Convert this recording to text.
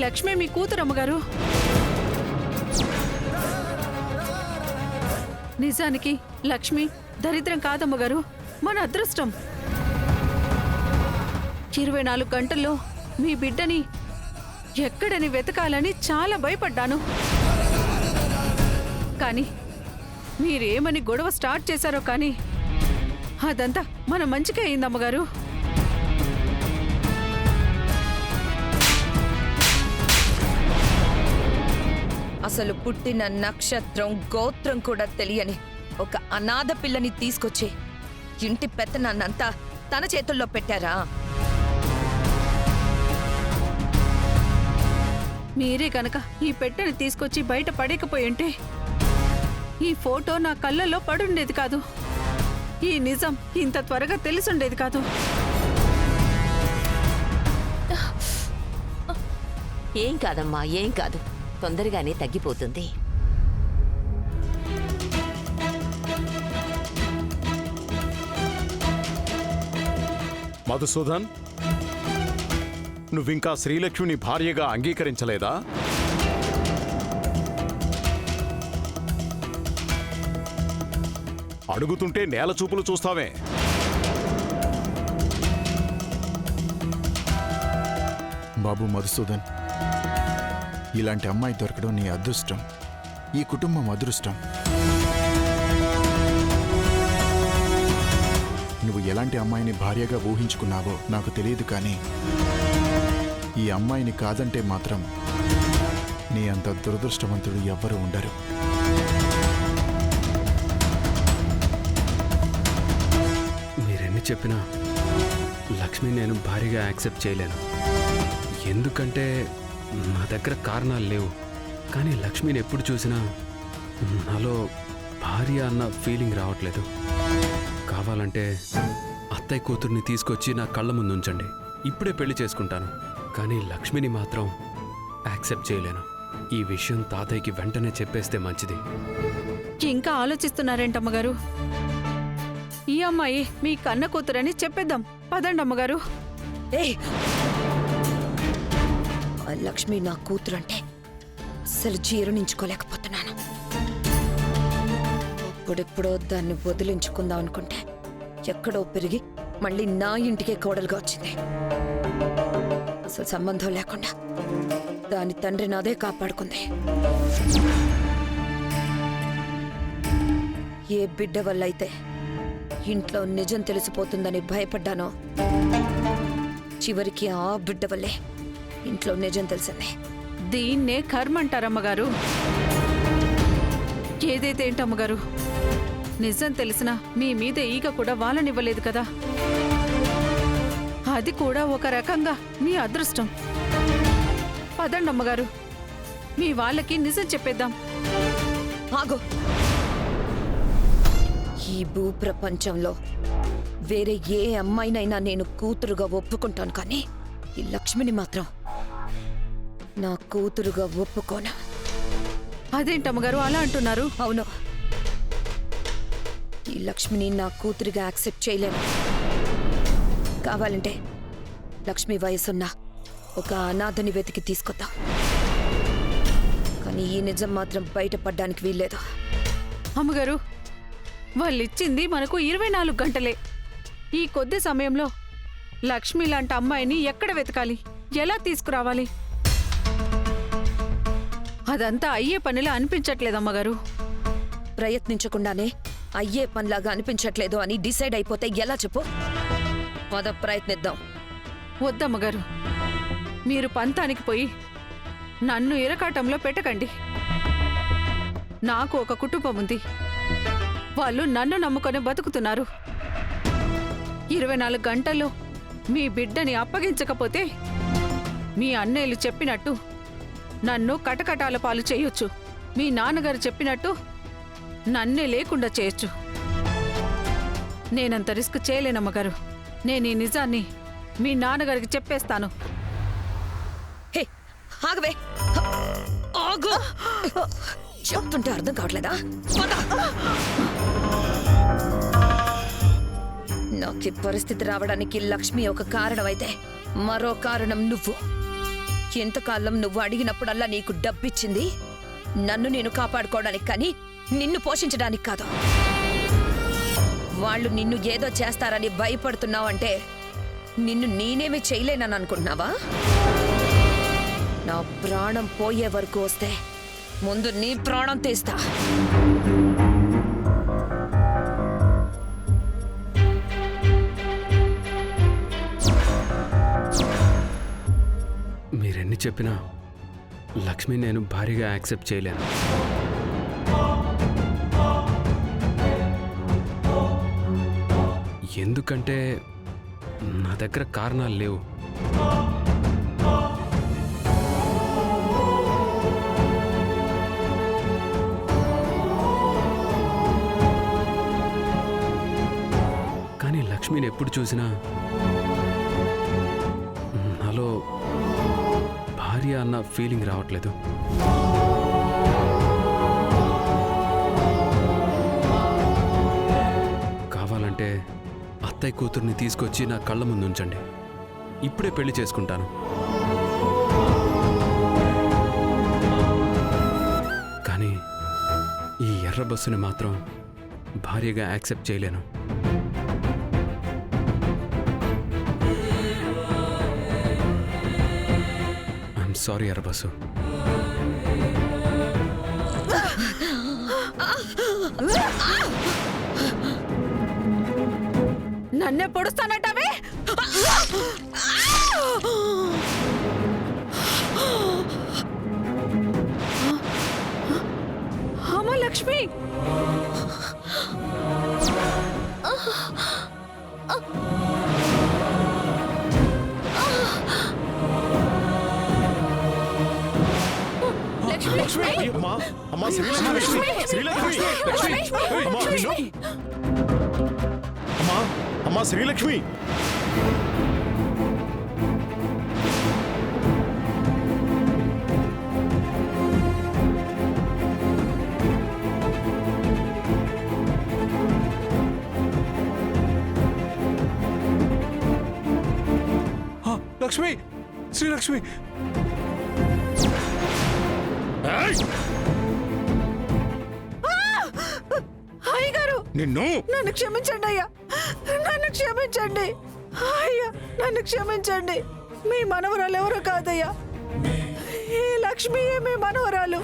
లక్ష్మి మీ కూతురు అమ్మగారు. నిజానికి లక్ష్మి దరిద్రం కాదమ్మగారు, మన అదృష్టం. 24 గంటల్లో మీ బిడ్డని ఎక్కడని వెతకాలని చాలా భయపడ్డాను. కానీ మీరేమని గొడవ స్టార్ట్ చేశారో కానీ అదంతా మన మంచిగా అయిందమ్మగారు. అసలు పుట్టిన నక్షత్రం గోత్రం కూడా తెలియని ఒక అనాథ పిల్లని తీసుకొచ్చి ఇంటి పెత్తనాన్నంతా తన చేతుల్లో పెట్టారా? మీరే కనుక ఈ పెట్టెని తీసుకొచ్చి బయట పడేకపోయింటే ఈ ఫోటో నా కళ్ళల్లో పడుండేది కాదు. ఈ నిజం ఇంత త్వరగా తెలిసుండేది కాదు. ఏం కాదమ్మా, ఏం కాదు, తొందరగానే తగ్గిపోతుంది. మధుసూదన్, నువ్వింకా శ్రీలక్ష్మిని భార్యగా అంగీకరించలేదా? అడుగుతుంటే నేల చూపులు చూస్తావే. బాబు మధుసూదన్, ఇలాంటి అమ్మాయి దొరకడం నీ అదృష్టం, ఈ కుటుంబం అదృష్టం. నువ్వు ఎలాంటి అమ్మాయిని భార్యగా ఊహించుకున్నావో నాకు తెలియదు, కానీ ఈ అమ్మాయిని కాదంటే మాత్రం నీ అంత దురదృష్టవంతుడు ఎవ్వరూ ఉండరు. మీరెన్ని చెప్పినా లక్ష్మి నేను భారీగా యాక్సెప్ట్ చేయలేను. ఎందుకంటే నా దగ్గర కారణాలు లేవు. కానీ లక్ష్మిని ఎప్పుడు చూసినా నాలో భార్య అన్న ఫీలింగ్ రావట్లేదు. కావాలంటే అత్తయ్య కూతుర్ని తీసుకొచ్చి నా కళ్ళ ముందు ఉంచండి, ఇప్పుడే పెళ్లి చేసుకుంటాను. కానీ లక్ష్మిని మాత్రం యాక్సెప్ట్ చేయలేను. ఈ విషయం తాతయ్యకి వెంటనే చెప్పేస్తే మంచిది. ఇంకా ఆలోచిస్తున్నారేంటమ్మగారు? ఈ అమ్మాయి మీ కన్న కూతురని చెప్పేద్దాం. పదండి అమ్మగారు. ఆ లక్ష్మి నా కూతురంటే అస్సలు జీర్ణించుకోలేకపోతున్నాను. ఇప్పుడెప్పుడో దాన్ని వదిలించుకుందాం అనుకుంటే ఎక్కడో పెరిగి మళ్ళీ నా ఇంటికే కోడలుగా వచ్చింది. అసలు సంబంధం లేకుండా దాని తండ్రి నాదే కాపాడుకుంది. ఏ బిడ్డ వల్ల అయితే ఇంట్లో నిజం తెలిసిపోతుందని భయపడ్డానో, చివరికి ఆ బిడ్డ వల్లే ఇంట్లో నిజం తెలిసింది. దీన్నే కర్మ అంటారమ్మగారు. ఏదైతే ఏంటమ్మగారు, నిజం తెలిసినా మీ మీద ఈగ కూడా వాలనివ్వలేదు కదా. అది కూడా ఒక రకంగా మీ అదృష్టం. పదండి అమ్మగారు, మీ వాళ్ళకి నిజం చెప్పేద్దాం. ఆగు. ఈ భూప్రపంచంలో వేరే ఏ అమ్మాయినైనా నేను కూతురుగా ఒప్పుకుంటాను, కానీ ఈ లక్ష్మిని మాత్రం నా కూతురుగా ఒప్పుకోను. అదేంటమ్మగారు అలా అంటున్నారు? అవును, ఈ లక్ష్మిని నా కూతురిగా యాక్సెప్ట్ చేయలేను. కావాలంటే లక్ష్మి వయసున్న ఒక అనాథని వెతికి తీసుకొద్దాం, కానీ ఈ నిజం మాత్రం బయటపడ్డానికి వీల్లేదు. అమ్మగారు, వాళ్ళిచ్చింది మనకు 24 గంటలే. ఈ కొద్ది సమయంలో లక్ష్మి లాంటి అమ్మాయిని ఎక్కడ వెతకాలి, ఎలా తీసుకురావాలి? అదంతా అయ్యే పనిలా అనిపించట్లేదమ్మగారు. ప్రయత్నించకుండానే అయ్యే పనిలాగా అనిపించట్లేదు అని డిసైడ్ అయిపోతే ఎలా చెప్పు? పద ప్రయత్నిద్దాం. వద్దమ్మగారు, మీరు పంతానికి పోయి నన్ను ఇరకాటంలో పెట్టకండి. నాకు ఒక కుటుంబం ఉంది. వాళ్ళు నన్ను నమ్ముకొని బతుకుతున్నారు. 24 గంటల్లో మీ బిడ్డని అప్పగించకపోతే మీ అన్నయ్యలు చెప్పినట్టు నన్ను కటకటాల పాలు చేయొచ్చు. మీ నాన్నగారు చెప్పినట్టు నన్నే లేకుండా చేయొచ్చు. నేనంత రిస్క్ చేయలేనమ్మగారు. నేను ఈ నిజాన్ని మీ నాన్నగారికి చెప్పేస్తాను. హే, ఆగవే. ఆగు. చెప్తుంటే అర్థం కావట్లేదా? నాకు పరిస్థితి రావడానికి లక్ష్మి ఒక కారణమైతే మరో కారణం నువ్వు. ఎంతకాలం నువ్వు అడిగినప్పుడల్లా నీకు డబ్బిచ్చింది నన్ను నేను కాపాడుకోవడానికి కానీ నిన్ను పోషించడానికి కాదు. వాళ్ళు నిన్ను ఏదో చేస్తారని భయపడుతున్నావంటే నిన్ను నేనేమీ చేయలేనని అనుకుంటున్నావా? నా ప్రాణం పోయే వరకు వస్తే ముందు నీ ప్రాణం తీస్తా. మీరెన్ని చెప్పినా లక్ష్మి నేను భారీగా యాక్సెప్ట్ చేయలేను. ఎందుకంటే నా దగ్గర కారణాలు లేవు. కానీ లక్ష్మిని ఎప్పుడు చూసినా నాలో భార్య అన్న ఫీలింగ్ రావట్లేదు. కావాలంటే అత్తయ్య కూతుర్ని తీసుకొచ్చి నా కళ్ళ ముందు ఉంచండి, ఇప్పుడే పెళ్లి చేసుకుంటాను. కానీ ఈ ఎర్ర బస్సుని మాత్రం భార్యగా యాక్సెప్ట్ చేయలేను. ఐఎమ్ సారీ ఎర్ర బస్సు. నన్నే పొడుస్తానంటావే? అమ్మ లక్ష్మి, లక్ష్మి అమ్మా, అమ్మా శ్రీలక్ష్మి, శ్రీలక్ష్మి, లక్ష్మి, అమ్మా నిన్ను. అమ్మా, అమ్మా శ్రీలక్ష్మి. లక్ష్మి, శ్రీలక్ష్మి. అయ్యగారు నిన్ను నన్ను క్షమించండి అయ్యా, నన్ను క్షమించండి అయ్యా, నన్ను క్షమించండి. మీ మనవరాలు ఎవరో కాదయ్యా, ఈ లక్ష్మి మీ మనవరాలు.